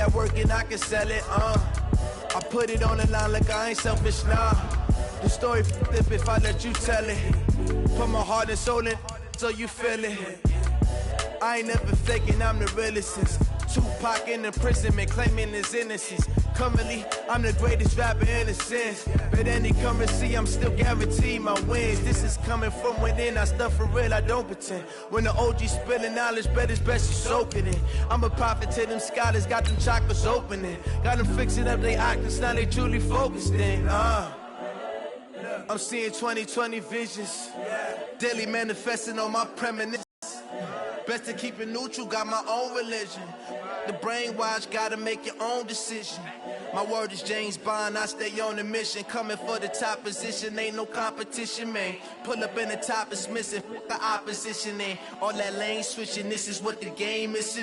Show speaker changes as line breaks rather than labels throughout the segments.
At work and I can sell it, I put it on the line like I ain't selfish, nah. The story flip if I let you tell it. Put my heart and soul in so you feel it. I ain't never faking, I'm the realest since Tupac in the prison, man, claiming his innocence. Currently, I'm the greatest rapper in a sense. But any currency, I'm still guaranteed my wins. This is coming from within, I stuff for real, I don't pretend. When the OG spilling knowledge, bet it's best you soak it in. I'm a prophet to them scholars, got them chakras opening. Got them fixing up their octaves, now they truly focused in. I'm seeing 2020 visions, daily manifesting on my premonitions. Best to keep it neutral, got my own religion. The brainwash, gotta make your own decision. My word is James Bond, I stay on a mission. Coming for the top position, ain't no competition, man. Pull up in the top, it's missing, the opposition, man. All that lane switching, this is what the game is.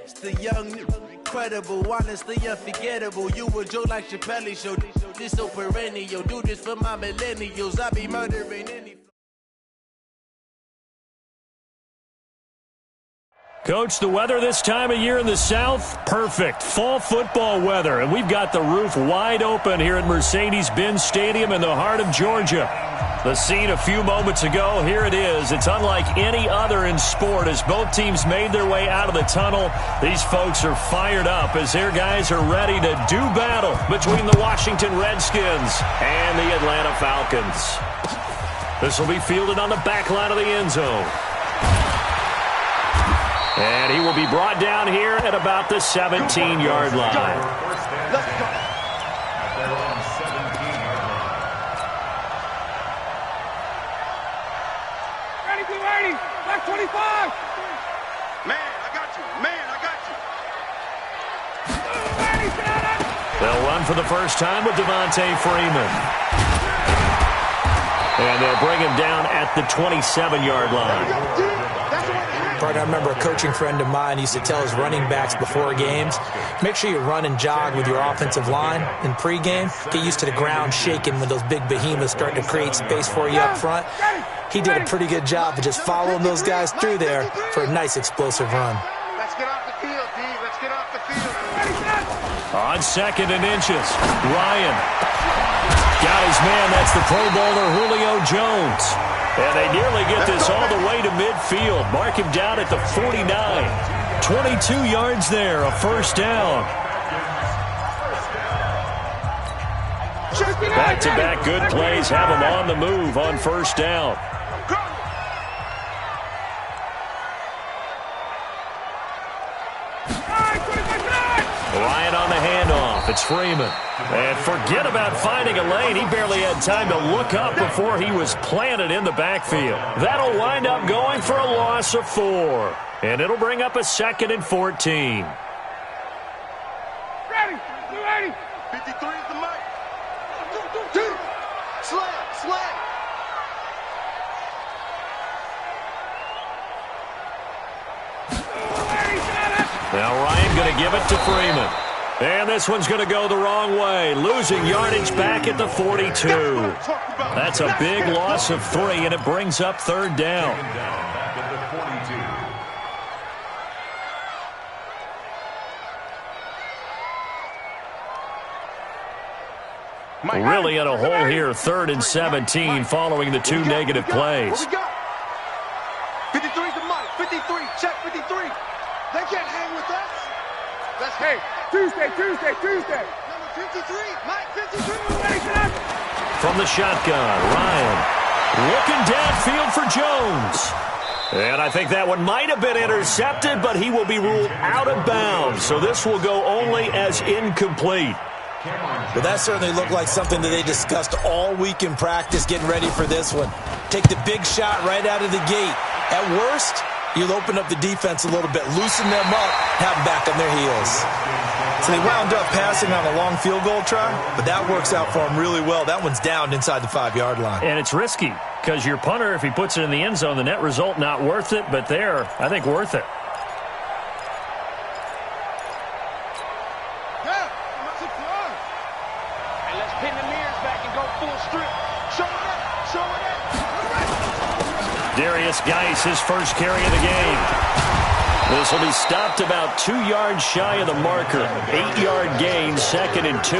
It's the young, incredible, honestly unforgettable. You a joke like Chappelle show, this so perennial. Do this for my millennials, I be murdering any.
Coach, the weather this time of year in the South, perfect. Fall football weather, and we've got the roof wide open here at Mercedes-Benz Stadium in the heart of Georgia. The scene a few moments ago, here it is. It's unlike any other in sport as both teams made their way out of the tunnel. These folks are fired up as their guys are ready to do battle between the Washington Redskins and the Atlanta Falcons. This will be fielded on the back line of the end zone. And he will be brought down here at about the 17-yard line.
Let's go. Ready, be ready. Back 25. Man, I got you. Man, I got you.
They'll run for the first time with Devontae Freeman. And they'll bring him down at the 27-yard line.
I remember a coaching friend of mine used to tell his running backs before games, make sure you run and jog with your offensive line in pregame. Get used to the ground shaking when those big behemoths start to create space for you up front. He did a pretty good job of just following those guys through there for a nice explosive run.
Let's get off the field, D. Let's get off the field.
On 2nd and inches, Ryan got his man. That's the Pro Bowler Julio Jones. And they nearly get this all the way to midfield. Mark him down at the 49. 22 yards there, a first down. Back-to-back good plays have him on the move on first down. Ryan on the handoff. It's Freeman. And forget about finding a lane. He barely had time to look up before he was planted in the backfield. That'll wind up going for a loss of 4. And it'll bring up a 2nd and 14.
Ready. 53 is the mic. 2. Slam.
Now Ryan going to give it to Freeman. And this one's going to go the wrong way. Losing yardage back at the 42. That's a big loss of 3, and it brings up 3rd down. Really in a hole here, 3rd and 17 following the 2 negative plays.
53's the mic. 53. Check 53. They can't hang with us. Let's hey. Tuesday. Number 53, Mike 53.
From the shotgun, Ryan looking downfield for Jones. And I think that one might have been intercepted, but he will be ruled out of bounds. So this will go only as incomplete.
Well, that certainly looked like something that they discussed all week in practice getting ready for this one. Take the big shot right out of the gate. At worst, you'll open up the defense a little bit, loosen them up, have them back on their heels. So they wound up passing on a long field goal try, but that works out for them really well. That one's down inside the 5-yard line.
And it's risky because your punter, if he puts it in the end zone, the net result not worth it, but there, I think worth it.
Yeah, that's a plus. And let's pin the mirrors back and go full strip. Show it up.
Darius Geis, his first carry of the game. This will be stopped about 2 yards shy of the marker. 8-yard gain, 2nd and 2.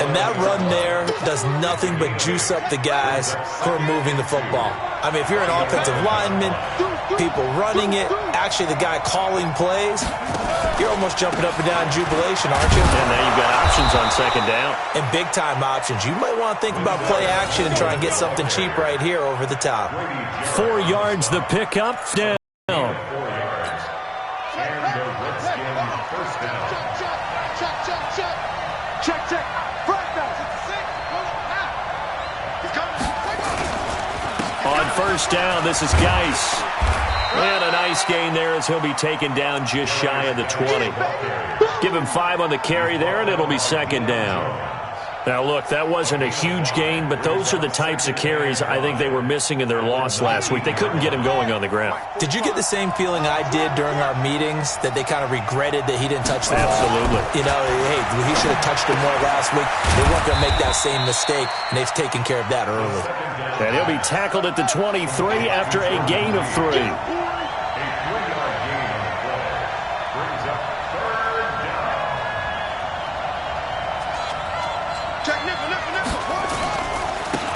And that run there does nothing but juice up the guys who are moving the football. I mean, if you're an offensive lineman, people running it, actually the guy calling plays, you're almost jumping up and down in jubilation, aren't you?
And now you've got options on 2nd down.
And big-time options. You might want to think about play action and try and get something cheap right here over the top.
4 yards the pickup down. On 1st down, this is Geis. And a nice gain there as he'll be taken down just shy of the 20. Give him 5 on the carry there, and it'll be 2nd down. Now, look, that wasn't a huge gain, but those are the types of carries I think they were missing in their loss last week. They couldn't get him going on the ground.
Did you get the same feeling I did during our meetings, that they kind of regretted that he didn't touch the ball?
Absolutely.
You know, hey, he should have touched it more last week. They weren't going to make that same mistake, and they've taken care of that early.
And he'll be tackled at the 23 after a gain of 3.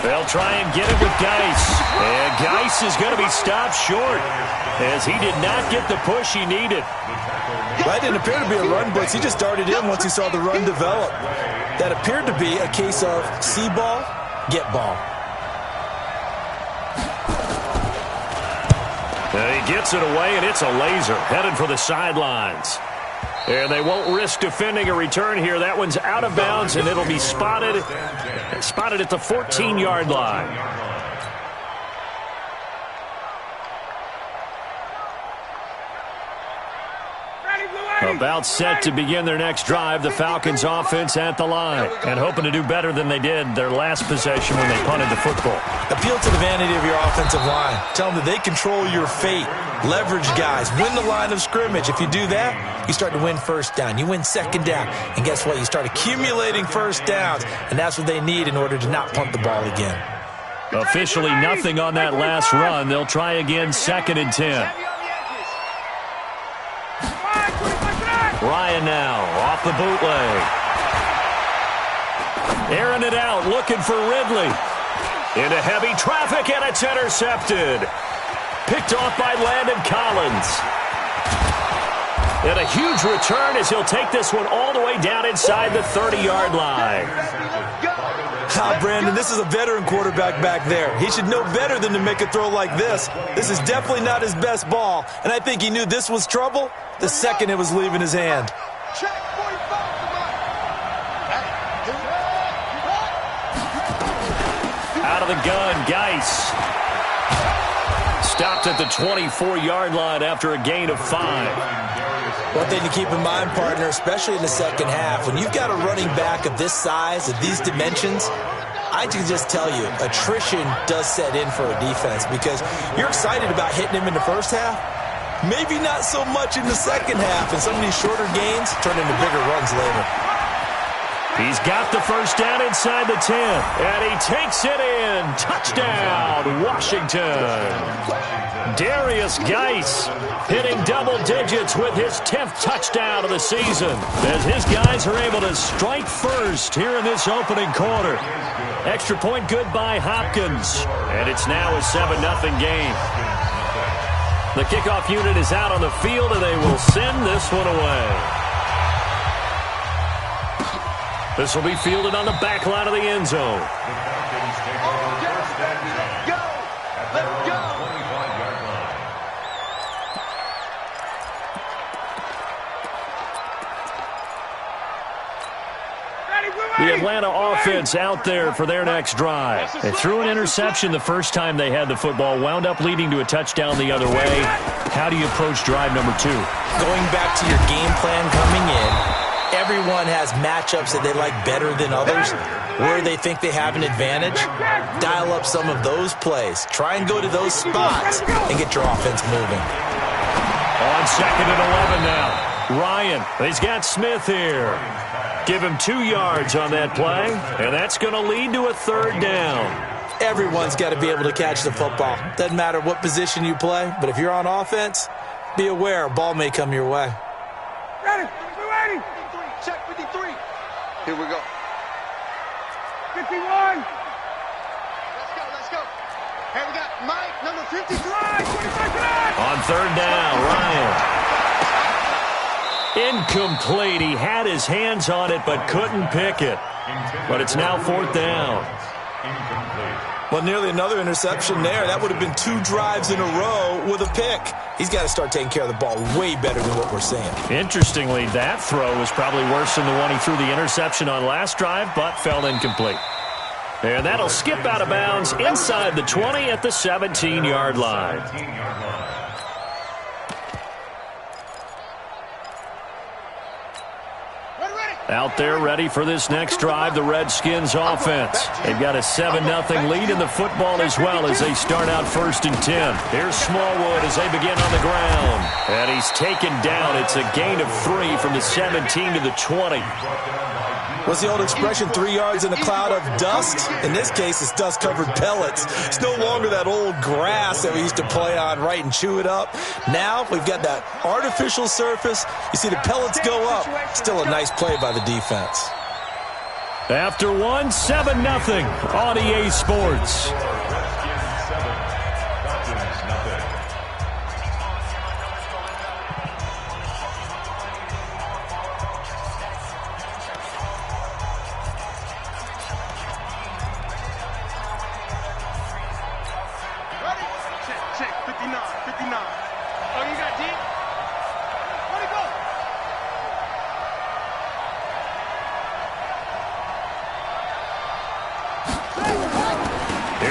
They'll try and get it with Geis. And Geis is going to be stopped short as he did not get the push he needed.
That didn't appear to be a run blitz. He just darted in once he saw the run develop. That appeared to be a case of see ball, get ball.
And he gets it away, and it's a laser headed for the sidelines. And they won't risk defending a return here. That one's out of bounds, and it'll be spotted at the 14-yard line. About set to begin their next drive, the Falcons offense at the line, and hoping to do better than they did their last possession when they punted the football.
Appeal to the vanity of your offensive line. Tell them that they control your fate. Leverage guys. Win the line of scrimmage. If you do that, you start to win 1st down. You win 2nd down. And guess what? You start accumulating 1st downs, and that's what they need in order to not punt the ball again.
Officially nothing on that last run. They'll try again, 2nd and 10. Ryan now off the bootleg. Airing it out, looking for Ridley. Into heavy traffic, and it's intercepted. Picked off by Landon Collins. And a huge return as he'll take this one all the way down inside the 30-yard line.
Brandon, this is a veteran quarterback back there. He should know better than to make a throw like this. This is definitely not his best ball, and I think he knew this was trouble the second it was leaving his hand.
Out of the gun, Geis. Stopped at the 24-yard line after a gain of 5.
One thing to keep in mind, partner, especially in the second half, when you've got a running back of this size, of these dimensions, I can just tell you, attrition does set in for a defense because you're excited about hitting him in the first half. Maybe not so much in the second half, and some of these shorter gains turn into bigger runs later.
He's got the 1st down inside the 10, and he takes it in. Touchdown, Washington. Darius Geis hitting double digits with his 10th touchdown of the season as his guys are able to strike first here in this opening quarter. Extra point good by Hopkins, and it's now a 7-0 game. The kickoff unit is out on the field, and they will send this one away. This will be fielded on the back line of the end zone. The Atlanta offense out there for their next drive. They threw an interception the first time they had the football, wound up leading to a touchdown the other way. How do you approach drive number 2?
Going back to your game plan coming in, everyone has matchups that they like better than others, where they think they have an advantage. Dial up some of those plays. Try and go to those spots and get your offense moving.
On 2nd and 11 now. Ryan, he's got Smith here. Give him 2 yards on that play, and that's going to lead to a 3rd down.
Everyone's got to be able to catch the football. Doesn't matter what position you play, but if you're on offense, be aware a ball may come your way.
Ready, ready. Check 53. Here we go. 51. Let's go. Hey, we got Mike, number 53. 25.
On third down, Ryan. Incomplete. He had his hands on it but couldn't pick it. But it's now fourth down.
Well, nearly another interception there. That would have been 2 drives in a row with a pick. He's got to start taking care of the ball way better than what we're seeing.
Interestingly, that throw was probably worse than the one he threw the interception on last drive, but fell incomplete. And that'll skip out of bounds inside the 20 at the 17-yard line. Out there ready for this next drive, the Redskins offense. They've got a 7-0 lead in the football as well as they start out 1st and 10. Here's Smallwood as they begin on the ground. And he's taken down. It's a gain of 3 from the 17 to the 20.
What's the old expression, 3 yards in a cloud of dust? In this case, it's dust-covered pellets. It's no longer that old grass that we used to play on, right, and chew it up. Now we've got that artificial surface. You see the pellets go up. Still a nice play by the defense.
After 7-0 on EA Sports.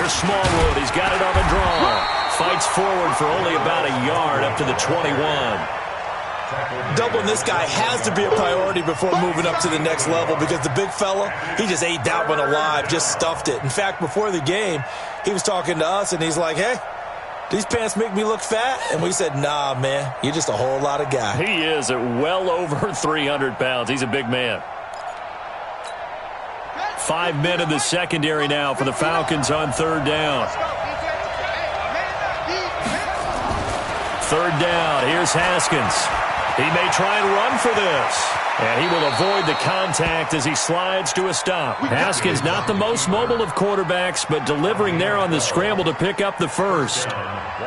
Smallwood, he's got it on the draw. Fights forward for only about a yard up to the 21.
Doubling this guy has to be a priority before moving up to the next level because the big fella, he just ate that one alive, just stuffed it. In fact, before the game, he was talking to us, and he's like, hey, these pants make me look fat? And we said, nah, man, you're just a whole lot of guy.
He is at well over 300 pounds. He's a big man. 5 men in the secondary now for the Falcons on third down. Third down, here's Haskins. He may try and run for this. And he will avoid the contact as he slides to a stop. Haskins not the most mobile of quarterbacks, but delivering there on the scramble to pick up the first.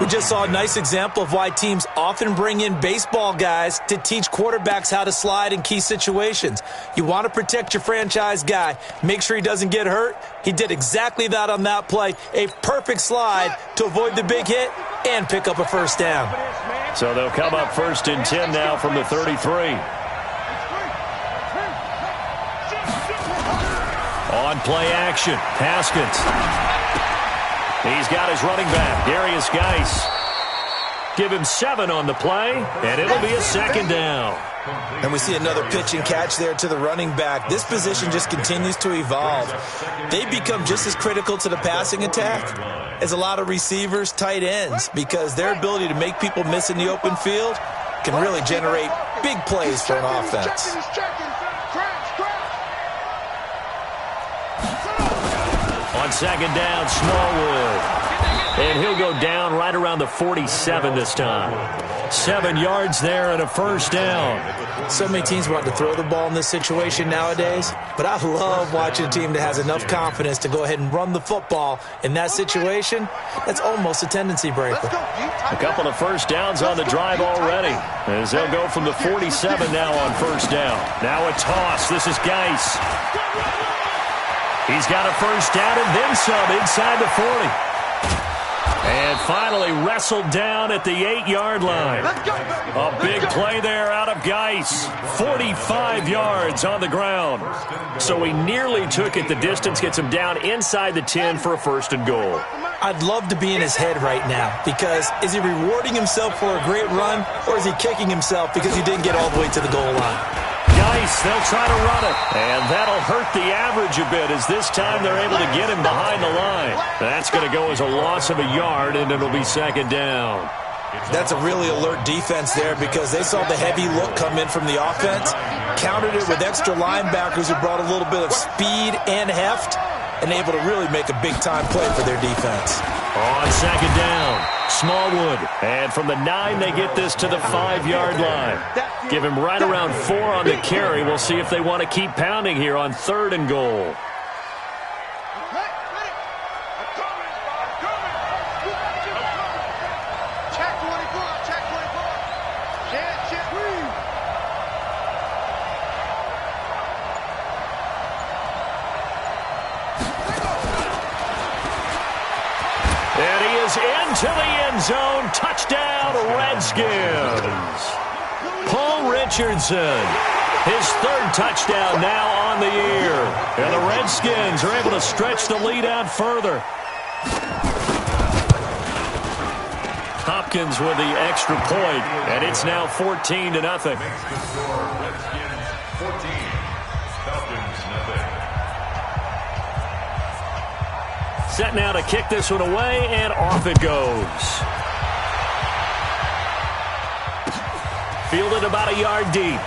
We just saw a nice example of why teams often bring in baseball guys to teach quarterbacks how to slide in key situations. You want to protect your franchise guy. Make sure he doesn't get hurt. He did exactly that on that play. A perfect slide to avoid the big hit and pick up a first down.
So they'll come up 1st and 10 now from the 33. On play action, Haskins. He's got his running back, Darius Geis. Give him 7 on the play, and it'll be a second down.
And we see another pitch and catch there to the running back. This position just continues to evolve. They become just as critical to the passing attack as a lot of receivers, tight ends, because their ability to make people miss in the open field can really generate big plays for an offense.
On second down, Smallwood. And he'll go down right around the 47 this time. 7 yards there and a first down.
So many teams want to throw the ball in this situation nowadays, but I love watching a team that has enough confidence to go ahead and run the football in that situation. That's almost a tendency breaker.
A couple of first downs on the drive already, as they'll go from the 47 now on first down. Now a toss. This is Geis. He's got a first down and then some inside the 40. And finally wrestled down at the 8-yard line. A big play there out of Geis. 45 yards on the ground. So he nearly took it the distance, gets him down inside the 10 for a first and goal.
I'd love to be in his head right now, because is he rewarding himself for a great run, or is he kicking himself because he didn't get all the way to the goal line?
Geis, they'll try to run it, and that'll hurt the average a bit as this time they're able to get him behind the line. That's going to go as a loss of a yard, and it'll be second down.
That's a really alert defense there, because they saw the heavy look come in from the offense, countered it with extra linebackers who brought a little bit of speed and heft, and able to really make a big-time play for their defense.
On second down, Smallwood. And from the 9, they get this to the 5-yard line. Give him right around 4 on the carry. We'll see if they want to keep pounding here on 3rd and goal. Into the end zone. Touchdown, Redskins. Paul Richardson. His 3rd touchdown now on the year. And the Redskins are able to stretch the lead out further. Hopkins with the extra point, and it's now 14-0. Set now to kick this one away, and off it goes. Fielded about a yard deep.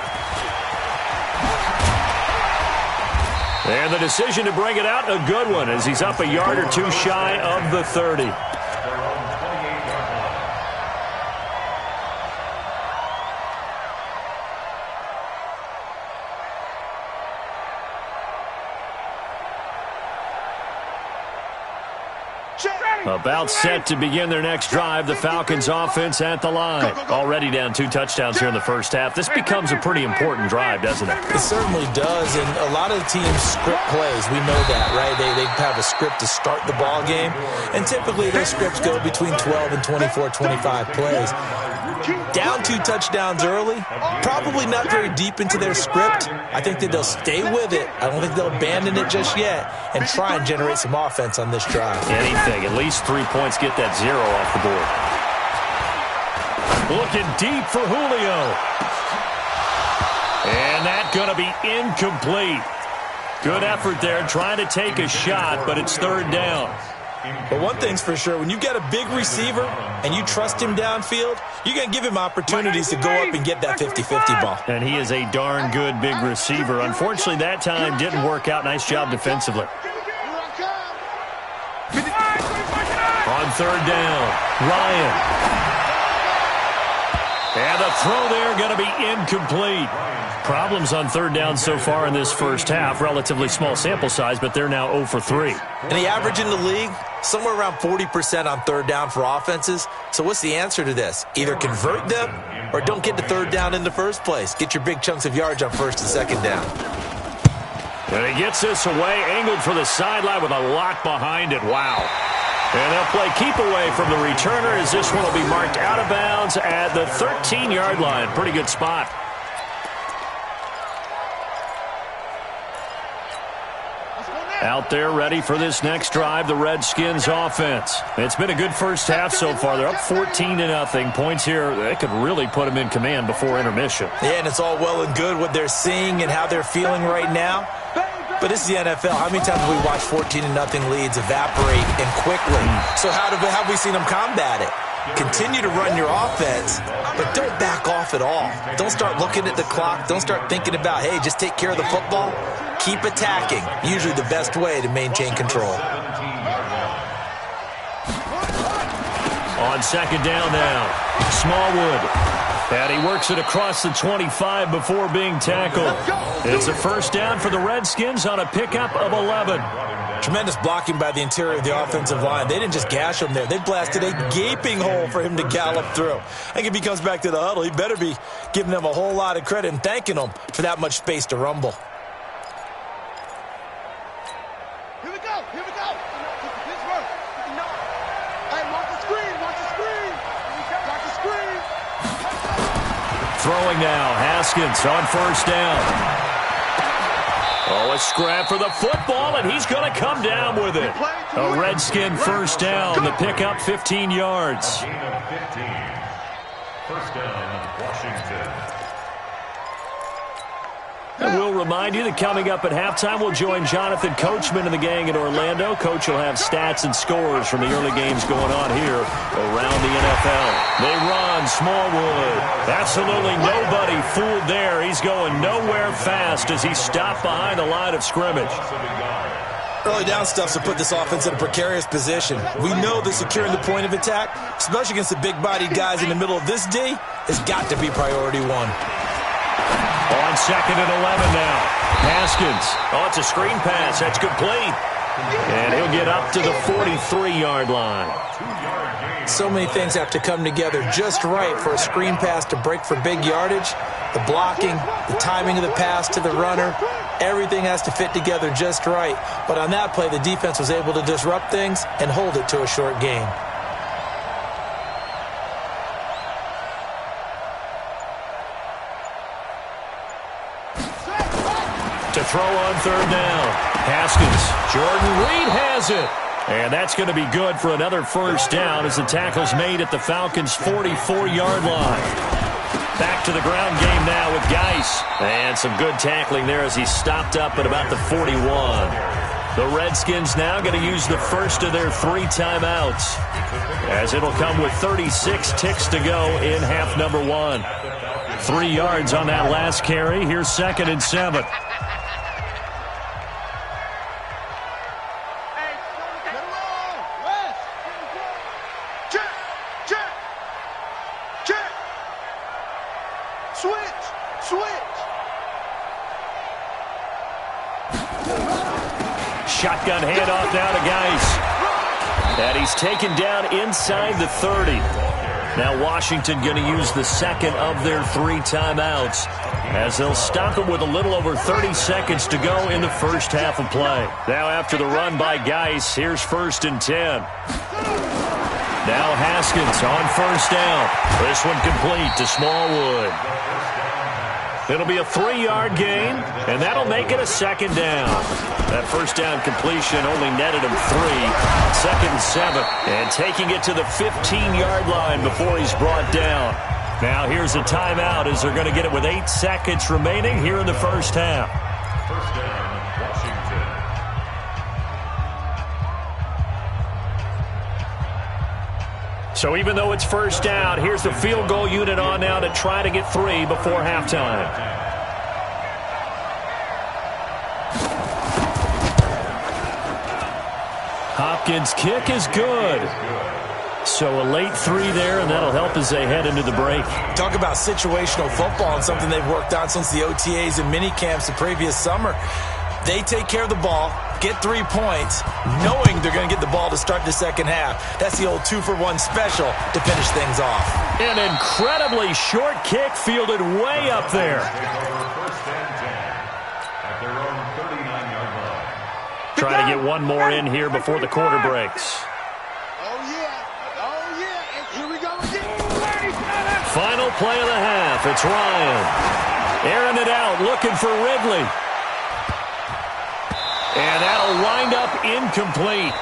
And the decision to bring it out, a good one, as he's up a yard or 2 shy of the 30. About set to begin their next drive. The Falcons offense at the line. Already down 2 touchdowns here in the first half. This becomes a pretty important drive, doesn't it?
It certainly does, and a lot of the teams script plays. We know that, right? They have a script to start the ball game, and typically those scripts go between 12 and 24, 25 plays. Down 2 touchdowns early, probably not very deep into their script. I think that they'll stay with it. I don't think they'll abandon it just yet and try and generate some offense on this drive.
Anything, at least 3 points, get that 0 off the board. Looking deep for Julio. And that's going to be incomplete. Good effort there, trying to take a shot, but it's 3rd down.
But one thing's for sure, when you got a big receiver and you trust him downfield, you're going to give him opportunities to go up and get that 50-50 ball.
And he is a darn good big receiver. Unfortunately, that time didn't work out. Nice job defensively. On 3rd down, Ryan. And the throw there going to be incomplete. Problems on 3rd down so far in this first half. Relatively small sample size, but they're now 0 for 3.
And the average in the league, somewhere around 40% on 3rd down for offenses. So what's the answer to this? Either convert them or don't get to 3rd down in the first place. Get your big chunks of yards on 1st and 2nd down.
And he gets this away, angled for the sideline with a lot behind it. Wow. And they'll play keep away from the returner as this one will be marked out of bounds at the 13-yard line. Pretty good spot. Out there ready for this next drive, the Redskins offense. It's been a good first half so far. They're up 14-0. Points here, they could really put them in command before intermission.
Yeah, and it's all well and good what they're seeing and how they're feeling right now. But this is the NFL. How many times have we watched 14-0 leads evaporate and quickly? So how have we seen them combat it? Continue to run your offense, but don't back off at all. Don't start looking at the clock. Don't start thinking about, hey, just take care of the football. Keep attacking. Usually the best way to maintain control.
On 2nd down now, Smallwood. And he works it across the 25 before being tackled. It's a 1st down for the Redskins on a pickup of 11.
Tremendous blocking by the interior of the offensive line. They didn't just gash him there. They blasted a gaping hole for him to gallop through. I think if he comes back to the huddle, he better be giving them a whole lot of credit and thanking them for that much space to rumble.
Here we go. Pittsburgh. Hey, watch the screen. Watch the screen.
Throwing now, Haskins on 1st down. Oh, a scrap for the football, and he's going to come down with it. A Redskin 1st down, the pickup 15 yards.
1st down, Washington.
And we'll remind you that coming up at halftime, we'll join Jonathan Coachman and the gang in Orlando. Coach will have stats and scores from the early games going on here around the NFL. They run, Smallwood. Absolutely nobody fooled there. He's going nowhere fast as he stopped behind the line of scrimmage.
Early down stuffs will put this offense in a precarious position. We know that securing the point of attack, especially against the big-bodied guys in the middle of this D, has got to be priority one.
On 2nd and 11 now. Haskins. Oh, it's a screen pass. That's complete. And he'll get up to the 43-yard line.
So many things have to come together just right for a screen pass to break for big yardage. The blocking, the timing of the pass to the runner, everything has to fit together just right. But on that play, the defense was able to disrupt things and hold it to a short gain.
To throw on 3rd down. Haskins. Jordan Reed has it. And that's going to be good for another first down as the tackle's made at the Falcons' 44-yard line. Back to the ground game now with Geis. And some good tackling there as he stopped up at about the 41. The Redskins now going to use the first of their 3 timeouts, as it'll come with 36 ticks to go in half number 1. 3 yards on that last carry. Here's 2nd and 7. Shotgun handoff now to Geis. And he's taken down inside the 30. Now Washington going to use the 2nd of their 3 timeouts, as they'll stop him with a little over 30 seconds to go in the first half of play. Now after the run by Geis, here's 1st and 10. Now Haskins on 1st down. This one complete to Smallwood. It'll be a 3-yard gain, and that'll make it a 2nd down. That first down completion only netted him 3. 2nd and 7, and taking it to the 15-yard line before he's brought down. Now here's a timeout as they're going to get it with 8 seconds remaining here in the first half.
First down, Washington.
So even though it's first down, here's the field goal unit on now to try to get 3 before halftime. Hopkins' kick is good. So a late 3 there, and that'll help as they head into the break.
Talk about situational football and something they've worked on since the OTAs and mini camps the previous summer. They take care of the ball, get 3 points, knowing they're going to get the ball to start the second half. That's the old 2-for-1 special to finish things off.
An incredibly short kick fielded way up there. Try to get one more in here before the quarter breaks.
Here we go again.
Final play of the half. It's Ryan. Airing it out, looking for Ridley. And that'll wind up incomplete.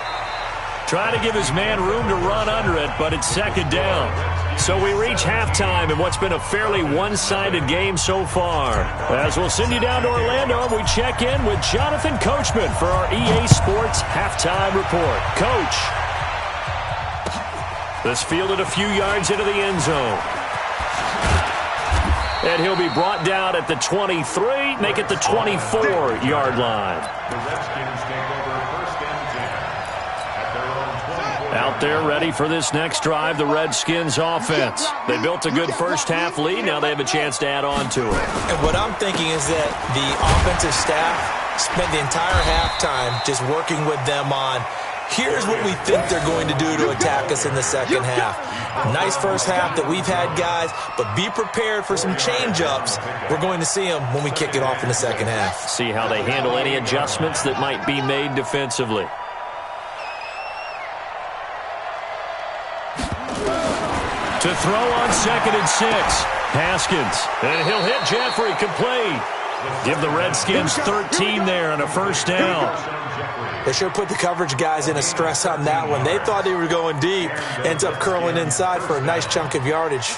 Trying to give his man room to run under it, but it's 2nd down. So we reach halftime in what's been a fairly one-sided game so far. As we'll send you down to Orlando, we check in with Jonathan Coachman for our EA Sports Halftime Report. Coach. This fielded a few yards into the end zone. And he'll be brought down at the 23, make it the 24-yard line.
The Redskins take over 1st and 10 at their own 24.
Out there ready for this next drive, the Redskins offense. They built a good first-half lead. Now they have a chance to add on to it.
And what I'm thinking is that the offensive staff spent the entire halftime just working with them on, here's what we think they're going to do to attack us in the second half. Nice first half that we've had, guys, but be prepared for some change-ups. We're going to see them when we kick it off in the second half.
See how they handle any adjustments that might be made defensively. To throw on 2nd and 6. Haskins. And he'll hit Jeffrey complete. Give the Redskins 13 there and a first down.
They sure put the coverage guys in a stress on that one. They thought they were going deep. Ends up curling inside for a nice chunk of yardage.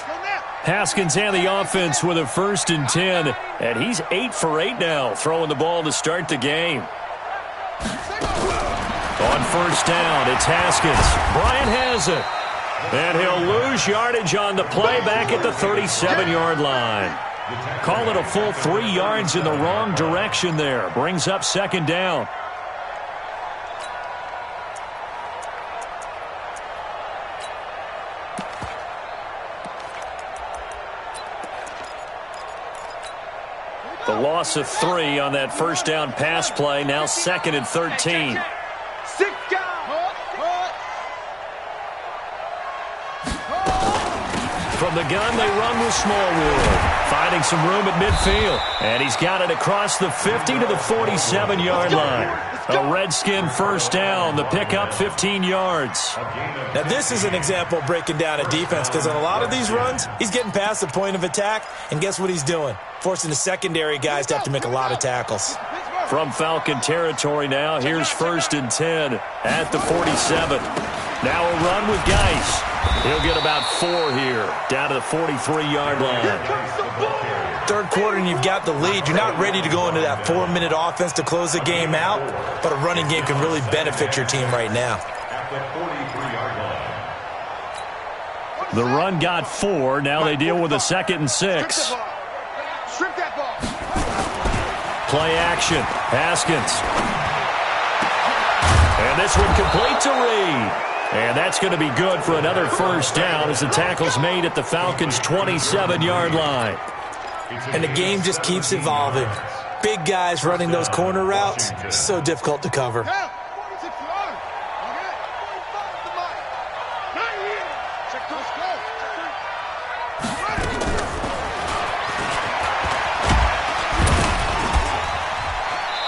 Haskins and the offense with a 1st and 10. And he's 8 for 8 now, throwing the ball to start the game. On first down, it's Haskins. Bryant has it. And he'll lose yardage on the play back at the 37-yard line. Call it a full 3 yards in the wrong direction there. Brings up 2nd down. loss of 3 on that first down pass play. Now 2nd and 13.
6 down.
From the gun, they run with Smallwood, finding some room at midfield. And he's got it across the 50 to the 47-yard line. A Redskin first down, the pickup 15 yards.
Now, this is an example of breaking down a defense, because on a lot of these runs, he's getting past the point of attack, and guess what he's doing? Forcing the secondary guys to have to make a lot of tackles.
From Falcon territory now, here's 1st and 10 at the 47. Now a run with Geis. He'll get about 4 here, down to the 43-yard line.
Third quarter and you've got the lead. You're not ready to go into that 4-minute offense to close the game out, but a running game can really benefit your team right now.
The run got 4. Now they deal with a 2nd and 6.
Strip that ball.
Play action. Haskins. And this one complete to Reed. And that's going to be good for another first down as the tackle's made at the Falcons' 27-yard line.
And the game just keeps evolving. Big guys running those corner routes, so difficult to cover.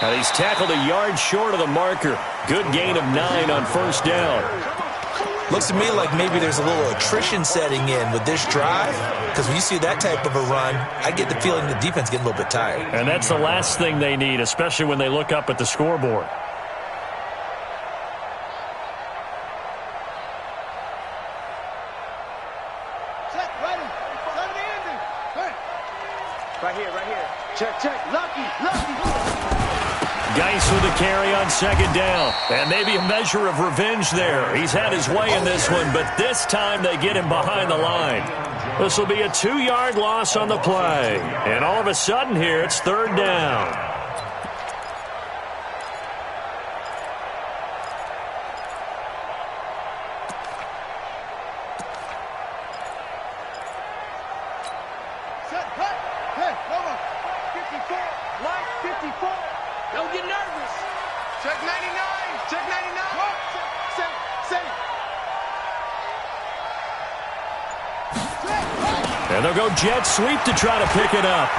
And he's tackled a yard short of the marker. Good gain of 9 on first down.
Looks to me like maybe there's a little attrition setting in with this drive, because when you see that type of a run, I get the feeling the defense getting a little bit tired.
And that's the last thing they need, especially when they look up at the scoreboard.
Right here. Check. Lucky.
Geis with a carry on 2nd down. And maybe a measure of revenge there. He's had his way in this one, but this time they get him behind the line. This will be a 2-yard loss on the play. And all of a sudden here, it's 3rd down.
Don't get nervous. Check 99.
And they'll go jet sweep to try to pick it up.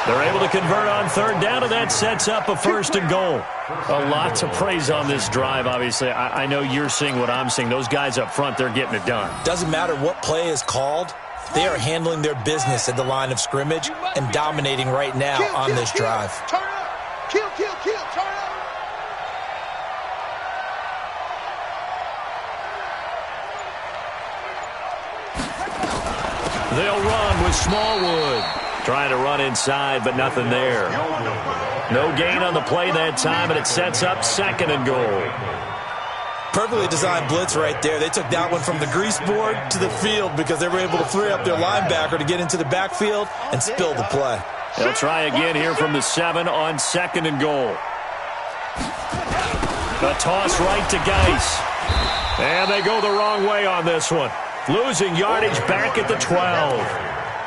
They're able to convert on 3rd down, and that sets up a 1st and goal. A lot to praise on this drive, obviously. I know you're seeing what I'm seeing. Those guys up front, they're getting it done.
Doesn't matter what play is called. They are handling their business at the line of scrimmage and dominating right now on this drive.
Turn up. Kill. Turn up.
They'll run with Smallwood. Trying to run inside, but nothing there. No gain on the play that time, and it sets up 2nd and goal.
Perfectly designed blitz right there. They took that one from the grease board to the field because they were able to free up their linebacker to get into the backfield and spill the play.
They'll try again here from the 7 on 2nd and goal. The toss right to Geis. And they go the wrong way on this one. Losing yardage back at the 12.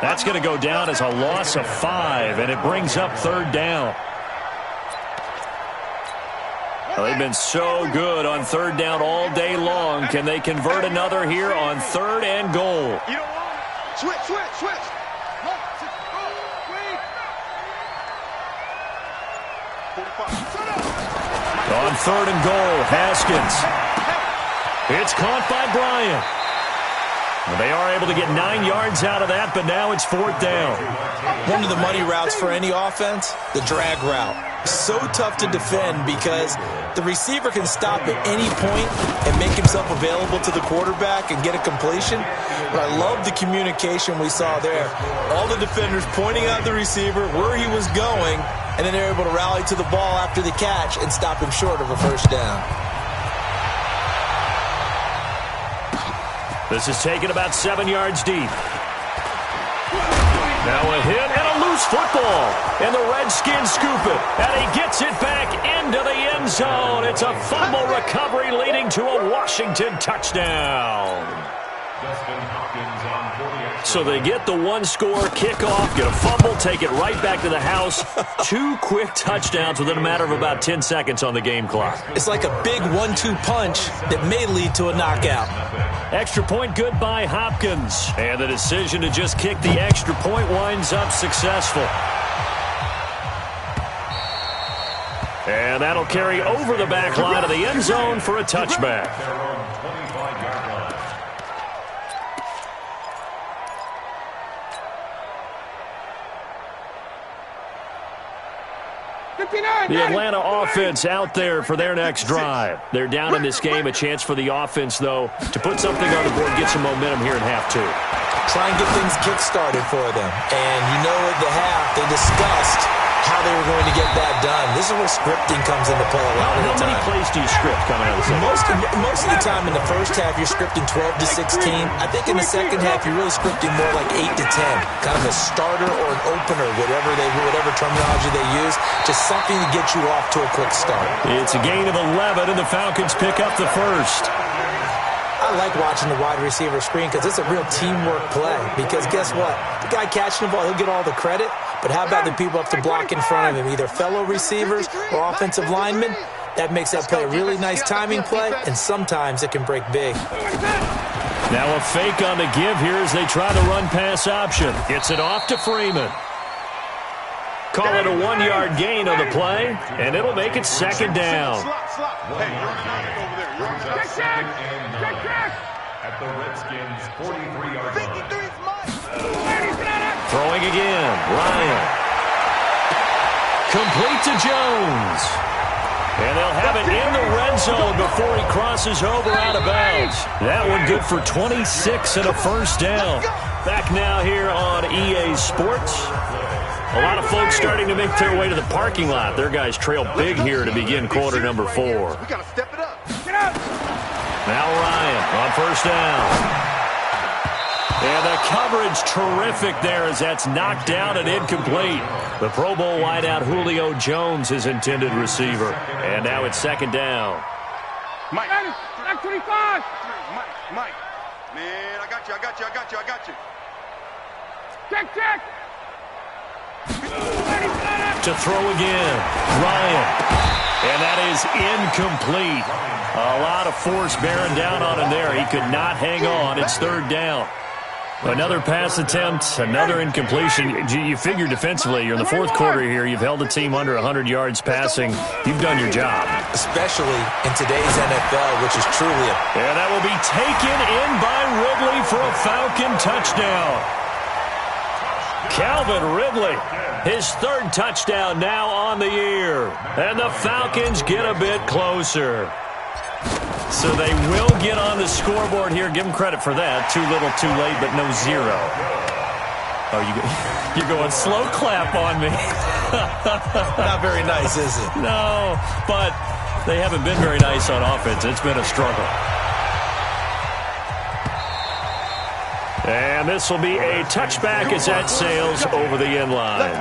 That's going to go down as a loss of 5, and it brings up 3rd down. Well, they've been so good on 3rd down all day long. Can they convert another here on 3rd and goal?
You don't want it. Switch.
On 3rd and goal, Haskins. It's caught by Bryant. They are able to get 9 yards out of that, but now it's 4th down.
One of the money routes for any offense, the drag route. So tough to defend because the receiver can stop at any point and make himself available to the quarterback and get a completion. But I love the communication we saw there. All the defenders pointing out the receiver, where he was going, and then they're able to rally to the ball after the catch and stop him short of a first down.
This is taken about 7 yards deep. Now a hit and a loose football. And the Redskins scoop it. And he gets it back into the end zone. It's a fumble recovery leading to a Washington touchdown. So they get the one-score kickoff, get a fumble, take it right back to the house. 2 quick touchdowns within a matter of about 10 seconds on the game clock.
It's like a big 1-2 punch that may lead to a knockout.
Extra point good by Hopkins. And the decision to just kick the extra point winds up successful. And that'll carry over the back line of the end zone for a touchback. The Atlanta offense out there for their next drive. They're down in this game. A chance for the offense, though, to put something on the board, get some momentum here in half 2.
Try and get things kick-started for them. And you know at the half, they discussed how they were going to get that done. This is where scripting comes into play a lot of the time.
How many plays do you script coming out of the second?
Most of the time in the first half, you're scripting 12 to 16. I think in the second half, you're really scripting more like 8 to 10. Kind of a starter or an opener, whatever terminology they use. Just something to get you off to a quick start.
It's a gain of 11, and the Falcons pick up the first.
I like watching the wide receiver screen because it's a real teamwork play. Because guess what? The guy catching the ball, he'll get all the credit. But how about the people up to block in front of him, either fellow receivers or offensive linemen? That makes that play a really nice timing play, and sometimes it can break big.
Now a fake on the give here as they try the run-pass option. Gets it off to Freeman. Call it a 1-yard gain on the play, and it'll make it second down.
At the Redskins' 43-yard line.
Throwing again, Ryan. Complete to Jones. And they'll have it in the red zone before he crosses over out of bounds. That one good for 26 and a first down. Back now here on EA Sports. A lot of folks starting to make their way to the parking lot. Their guys trail big here to begin quarter number 4.
We got to step it up. Get out.
Now Ryan on first down. And the coverage terrific there as that's knocked down and incomplete. The Pro Bowl wideout Julio Jones, his intended receiver. And now it's second down.
Mike. Back 25. Mike. Man, I got you. Check.
To throw again, Ryan. And that is incomplete. A lot of force bearing down on him there. He could not hang on. It's third down. Another pass attempt, another incompletion. You figure defensively, you're in the fourth quarter here. You've held the team under 100 yards passing. You've done your job.
Especially in today's NFL, which is truly a...
And that will be taken in by Ridley for a Falcon touchdown. Calvin Ridley, his third touchdown now on the year. And the Falcons get a bit closer. So they will get on the scoreboard here. Give them credit for that. Too little, too late, but no zero. Oh, you're going slow clap on me.
Not very nice, is it?
No, but they haven't been very nice on offense. It's been a struggle. And this will be a touchback as that sails over the end line.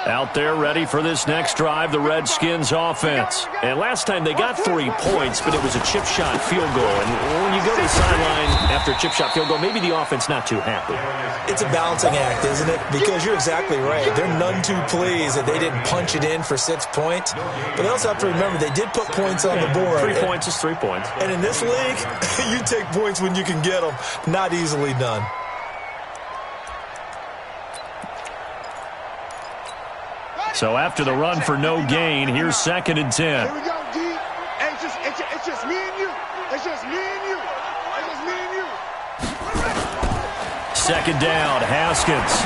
Out there ready for this next drive, the Redskins offense. And last time they got 3 points, but it was a chip shot field goal. And when you go to the sideline after a chip shot field goal, maybe the offense not too happy.
It's a balancing act, isn't it? Because you're exactly right. They're none too pleased that they didn't punch it in for 6 points. But they also have to remember they did put points on the board.
3 points is 3 points.
And in this league, you take points when you can get them. Not easily done.
So after the run for no gain, here's 2nd and 10.
Here we go, D. Hey, it's just me and you. It's just me and you.
Second down, Haskins.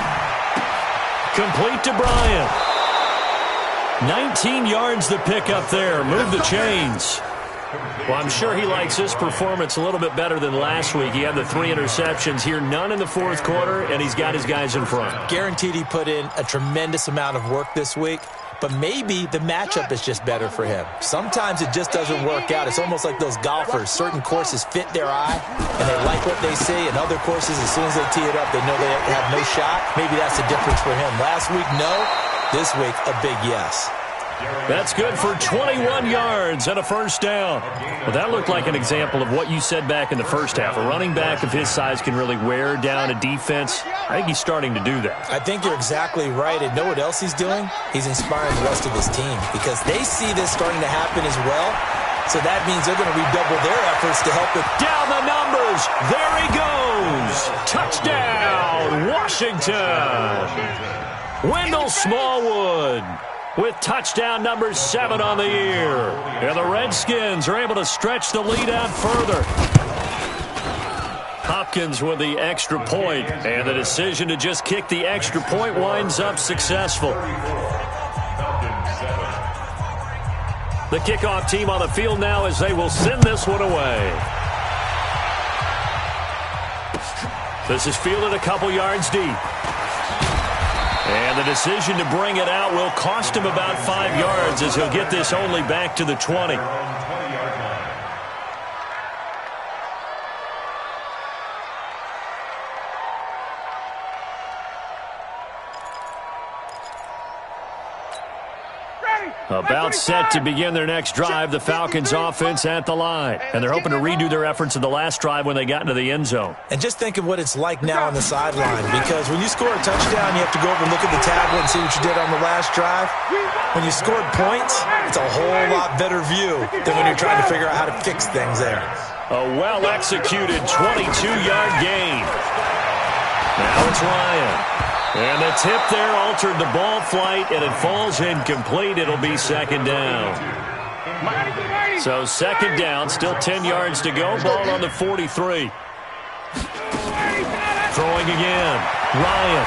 Complete to Bryant. 19 yards to pick up there. Move the chains. Well, I'm sure he likes this performance a little bit better than last week. He had the 3 interceptions here, none in the fourth quarter, and he's got his guys in front.
Guaranteed he put in a tremendous amount of work this week, but maybe the matchup is just better for him. Sometimes it just doesn't work out. It's almost like those golfers. Certain courses fit their eye, and they like what they see, and other courses, as soon as they tee it up, they know they have no shot. Maybe that's the difference for him. Last week, no. This week, a big yes.
That's good for 21 yards and a first down. Well, that looked like an example of what you said back in the first half. A running back of his size can really wear down a defense. I think he's starting to do that.
I think you're exactly right. And know what else he's doing? He's inspiring the rest of his team because they see this starting to happen as well. So that means they're going to redouble their efforts to help it.
Down the numbers. There he goes. Touchdown, Washington. Wendell Smallwood with touchdown number 7 on the year. And the Redskins are able to stretch the lead out further. Hopkins with the extra point, and the decision to just kick the extra point winds up successful. The kickoff team on the field now as they will send this one away. This is fielded a couple yards deep. And the decision to bring it out will cost him about 5 yards as he'll get this only back to the 20. About set to begin their next drive, the Falcons offense at the line. And they're hoping to redo their efforts in the last drive when they got into the end zone.
And just think of what it's like now on the sideline, because when you score a touchdown, you have to go over and look at the tablet and see what you did on the last drive. When you scored points, it's a whole lot better view than when you're trying to figure out how to fix things there.
A well-executed 22-yard gain. Now it's Ryan. And the tip there altered the ball flight, and it falls incomplete. It'll be second down. So second down, still 10 yards to go. Ball on the 43. Throwing again. Ryan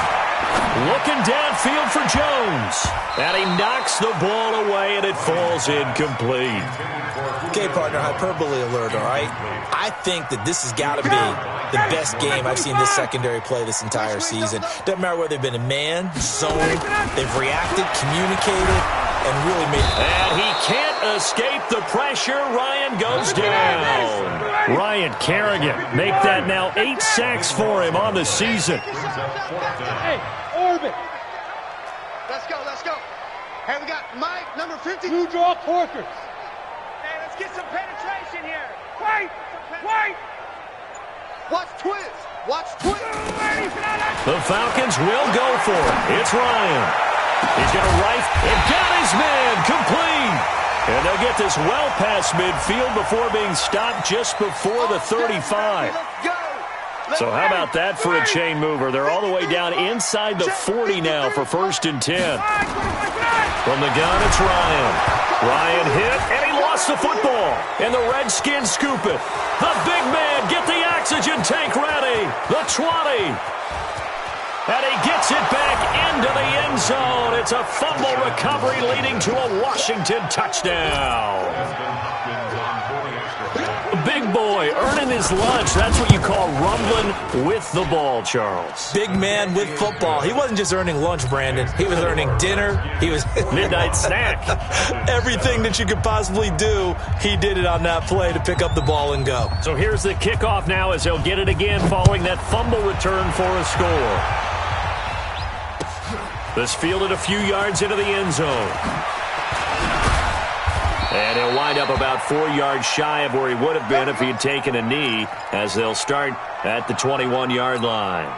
looking downfield for Jones. And he knocks the ball away, and it falls incomplete.
Okay, partner, hyperbole alert, all right? I think that this has got to be the best game I've seen this secondary play this entire season. Doesn't matter whether they've been in man, zone, they've reacted, communicated, and really made it.
And he can't escape the pressure. Ryan goes down. Ryan Kerrigan make that now 8 sacks for him on the season.
Hey, orbit. Let's go, let's go. Hey, we got Mike, number 50. You draw corkers. Hey, let's get some penetration here. Wait, wait. Watch twist. Watch twist.
The Falcons will go for it. It's Ryan. He's going to rifle. It got his man complete. And they'll get this well past midfield before being stopped just before the 35. So how about that for a chain mover? They're all the way down inside the 40 now for 1st and 10. From the gun, it's Ryan. Ryan hit, and he lost the football. And the Redskins scoop it. The big man, get the oxygen tank ready. The 20. And he gets it back into the end zone. It's a fumble recovery leading to a Washington touchdown. Big boy earning his lunch. That's what you call rumbling with the ball, Charles.
Big man with football. He wasn't just earning lunch, Brandon. He was earning dinner. He was
midnight snack.
Everything that you could possibly do, he did it on that play to pick up the ball and go.
So here's the kickoff now as he'll get it again following that fumble return for a score. This fielded a few yards into the end zone. And he'll wind up about 4 yards shy of where he would have been if he had taken a knee, as they'll start at the 21-yard line.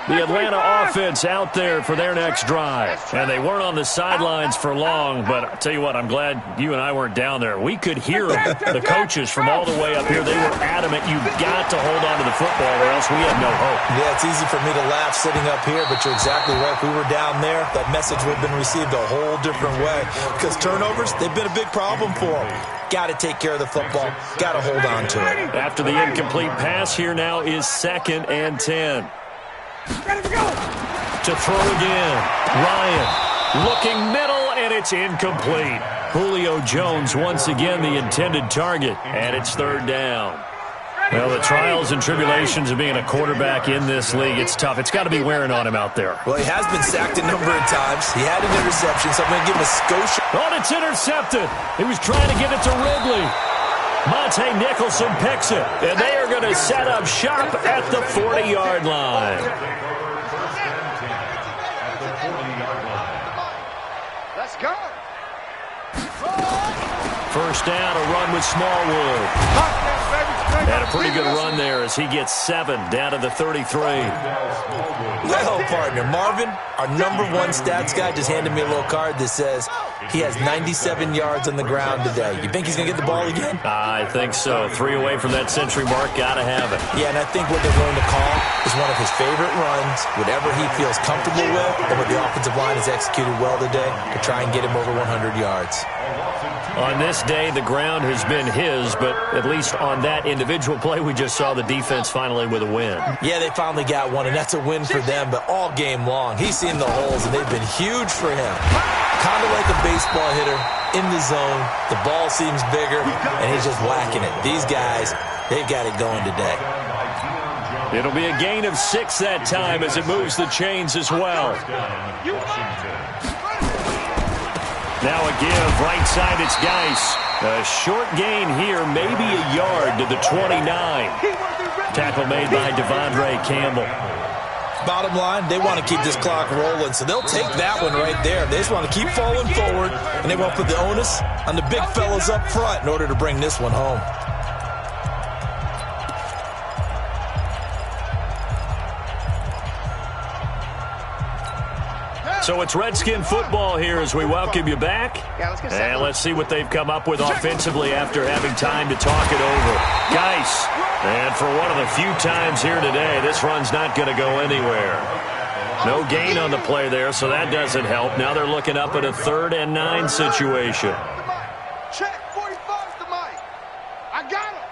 The Atlanta offense out there for their next drive. And they weren't on the sidelines for long, but I'll tell you what, I'm glad you and I weren't down there. We could hear the coaches from all the way up here. They were adamant, you've got to hold on to the football or else we have no hope.
Yeah, it's easy for me to laugh sitting up here, but you're exactly right. If we were down there, that message would have been received a whole different way. Because turnovers, they've been a big problem for them. Got to take care of the football. Got to hold on to it.
After the incomplete pass, here now is 2nd and 10. To throw again. Ryan looking middle, and it's incomplete. Julio Jones once again the intended target, and it's 3rd down. Well, the trials and tribulations of being a quarterback in this league, it's tough. It's got to be wearing on him out there.
Well, he has been sacked a number of times. He had an interception, so I'm going to give him a skosh.
Oh, it's intercepted. He was trying to get it to Ridley. Monte Nicholson picks it, and they are going to set up shop at the 40-yard line. first down, a run with Smallwood. And a pretty good run there as he gets 7 down to the 33.
Well, partner, Marvin, our #1 stats guy, just handed me a little card that says he has 97 yards on the ground today. You think he's going to get the ball again?
I think so. 3 away from that century mark. Got to have it.
Yeah, and I think what they're going to call is one of his favorite runs, whatever he feels comfortable with, and what the offensive line has executed well today to try and get him over 100 yards.
On this day, the ground has been his, but at least on that individual play, we just saw the defense finally with a win.
Yeah, they finally got one, and that's a win for them, but all game long, he's seen the holes, and they've been huge for him. Kind of like a baseball hitter in the zone. The ball seems bigger, and he's just whacking it. These guys, they've got it going today.
It'll be a gain of 6 that time as it moves the chains as well. Now a give, right side, it's Geis. A short gain here, maybe a yard to the 29. Tackle made by Devondre Campbell.
Bottom line, they want to keep this clock rolling, so they'll take that one right there. They just want to keep falling forward, and they want to put the onus on the big fellas up front in order to bring this one home.
So it's Redskin football here as we welcome you back. And let's see what they've come up with offensively after having time to talk it over. Geis, and for one of the few times here today, this run's not going to go anywhere. No gain on the play there, so that doesn't help. Now they're looking up at a 3rd and 9 situation.
Check, 45's the mic. I got him.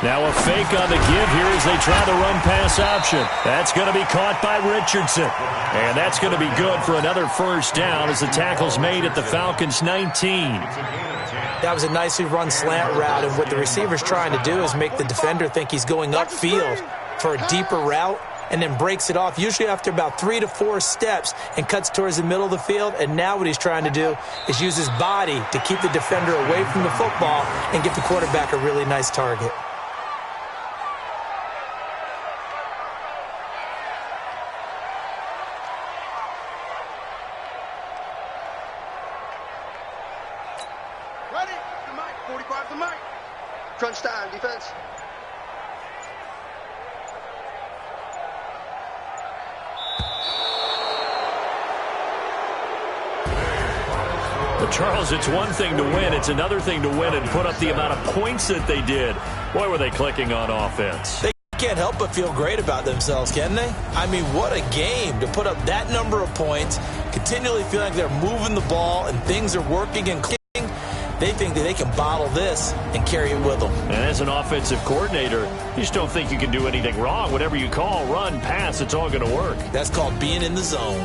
Now a fake on the give here as they try the run-pass option. That's going to be caught by Richardson. And that's going to be good for another first down as the tackle's made at the Falcons' 19.
That was a nicely run slant route, and what the receiver's trying to do is make the defender think he's going upfield for a deeper route and then breaks it off, usually after about 3 to 4 steps, and cuts towards the middle of the field. And now what he's trying to do is use his body to keep the defender away from the football and give the quarterback a really nice target.
Ready? The mic. 45's the mic. Crunch time, defense.
But Charles, it's one thing to win. It's another thing to win and put up the amount of points that they did. Boy, were they clicking on offense.
They can't help but feel great about themselves, can they? I mean, what a game to put up that number of points, continually feel like they're moving the ball and things are working and clicking. They think that they can bottle this and carry it with them.
And as an offensive coordinator, you just don't think you can do anything wrong. Whatever you call, run, pass, it's all going to work.
That's called being in the zone.